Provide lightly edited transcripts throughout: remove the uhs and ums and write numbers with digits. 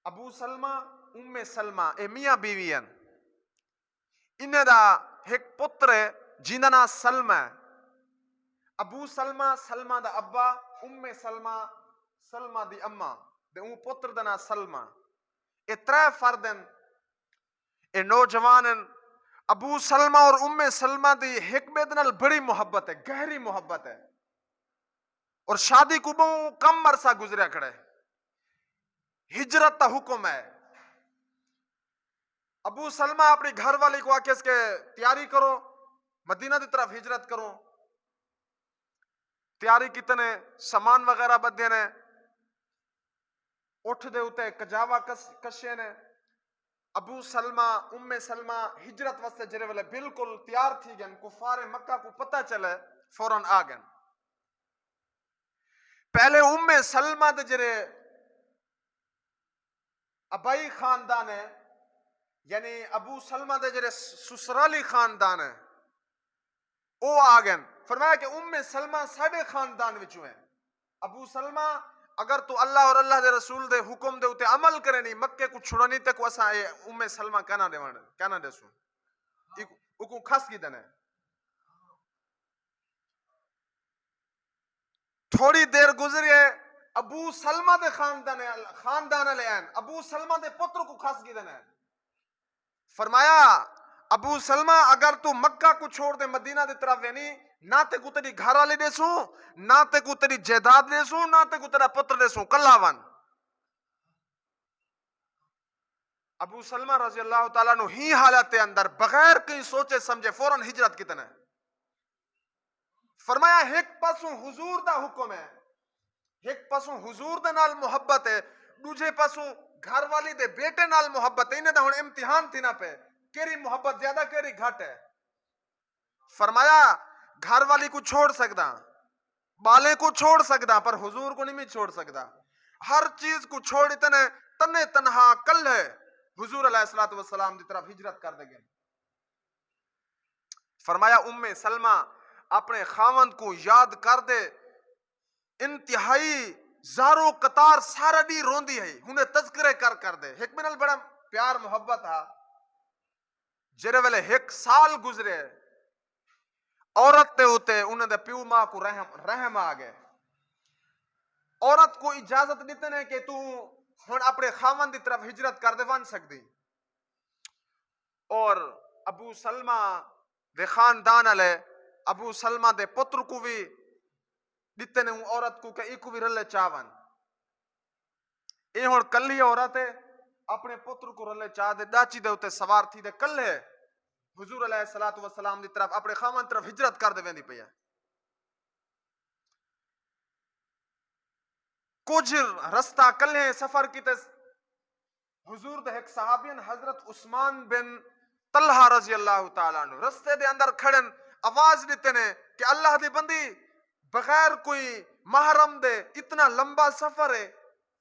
ابو سلمہ سلمہ اے میاں بیوی ہیں. انہیں دا ایک پتر ہے جیندہ نا سلمہ ہے. ابو سلمہ سلمہ دا ابا، سلمہ سلمہ دی اما دے اون پتر دا نا سلمہ. اے ترے فرد ہیں، اے نوجوان ہیں. ابو سلمہ اور سلمہ دی ایک بیت نال بڑی محبت ہے، گہری محبت ہے، اور شادی کو بہت کم عرصہ گزریا کھڑے. ہجرت تا حکم ہے. ابو سلمہ اپنی گھر والی کو آکے اس کے تیاری کرو، مدینہ دی طرف ہجرت کرو. تیاری کتنے سامان وغیرہ بدے نے، اٹھ دے ہوتے کجاوا کشے نے. ابو سلمہ سلمہ ہجرت واسطے جرے والے بالکل تیار تھی گئن. کفار مکہ کو پتہ چلے فوراً آ گئن. پہلے سلمہ دے جرے ابائی خاندان ہے، یعنی ابو سلمہ دے جرے سسرالی خاندان ہے، او آ گئن. فرمایا کہ سلمہ ساڑھے خاندان وچوں ہیں. ابو سلمہ اگر تو اللہ اور اللہ دے رسول دے حکم دے ہوتے عمل کرے نہیں، مکے کو چھڑانی تے کو اسا سلمہ کہنا دے سو اکو کھس کی دنے. تھوڑی دیر گزری ہے، ابو سلمہ دے خاندان لے آئین، ابو سلمہ دے پتر کو کھس کی دنے. فرمایا ابو سلمہ اگر تو مکہ کو چھوڑ دے مدینہ دی طرف وینی، نہ تے کو تیری گھر والے دے سوں، نہ تے کو تیری جائیداد دے سوں، نہ تے کو تیرا پتر دے سوں، کلا ون. ابو سلمہ رضی اللہ تعالیٰ نو ہی حالت اندر بغیر کہیں سوچے سمجھے فوراً ہجرت کتنے. فرمایا ایک پاسوں حضور دا حکم ہے، ایک پاسوں حضور دے نال محبت ہے، دوجے پاسوں گھر والی دے بیٹے نال محبت ہے. انہیں دا ہن امتحان تھی نہ پہ کیری محبت زیادہ کیری گھٹ ہے. فرمایا گھر والی کو چھوڑ سکدا، بالے کو چھوڑ سکدا، پر حضور کو نہیں میں چھوڑ سکدا. ہر چیز کو چھوڑ اتنے تنے تنہا کل ہے حضور علیہ السلام دی طرف ہجرت کر دے گئے. فرمایا سلمہ اپنے خاوند کو یاد کر دے، انتہائی زارو قطار سارا دی روندی ہے، انہیں تذکرے کر دے. ایک منال بڑا پیار محبت ہے. جرے والے ایک سال گزرے، عورت تے ہوتے انہیں دے پیو ماں کو رحم آ گئے. عورت کو اجازت دیتے ہیں کہ تو ہن اپنے خاوند دی طرف ہجرت کر دے ون سکتی. اور ابو سلمہ دے خاندان علیہ ابو سلمہ دے پتر کو بھی دیتے ہیں عورت کو کہ ایک بھی رلے چاون. یہ ہن کلی عورت ہے، اپنے پتر کو رلے چاہ دے، ڈاچی دے ہوتے سوار تھی دے کل ہے حضور علیہ السلام دی طرف اپنے خاوند طرف ہجرت کر دے ویندی پئی ہے. کچھ رستہ کلے سفر کیتے. حضور دے ایک صحابین حضرت عثمان بن طلحہ رضی اللہ تعالیٰ عنہ رستے دے اندر کھڑن، آواز دیتے نے کہ اللہ دی بندی بغیر کوئی محرم دے اتنا لمبا سفر ہے،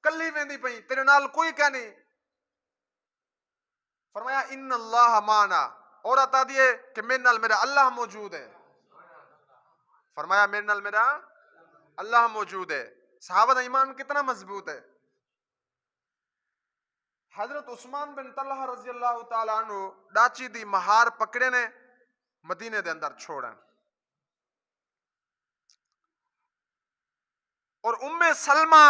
کلی ویندی پئی، تیرے نال کوئی کہہ نہیں. فرمایا ان اللہ معنا، عورت آ دیئے کہ میرے نال میرا اللہ موجود ہے. فرمایا میرے نال میرا اللہ موجود ہے. صحابہ دا ایمان کتنا مضبوط ہے. حضرت عثمان بن طلحہ رضی اللہ تعالیٰ عنہ ڈاچی دی مہار پکڑے نے، مدینے دے اندر چھوڑیں. اور سلمہ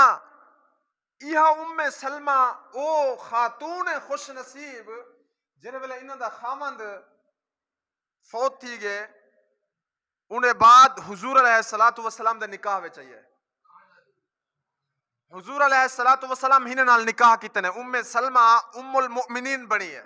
یہ سلمہ او خاتون خوش نصیب جنہیں ویلے انہوں دا خامند فوت تھی گئے، انہیں بعد حضور علیہ السلام دے نکاح وے چاہیے. حضور علیہ السلام ہی نے نال نکاح کیتے نے. سلمہ ام المؤمنین بنی ہے.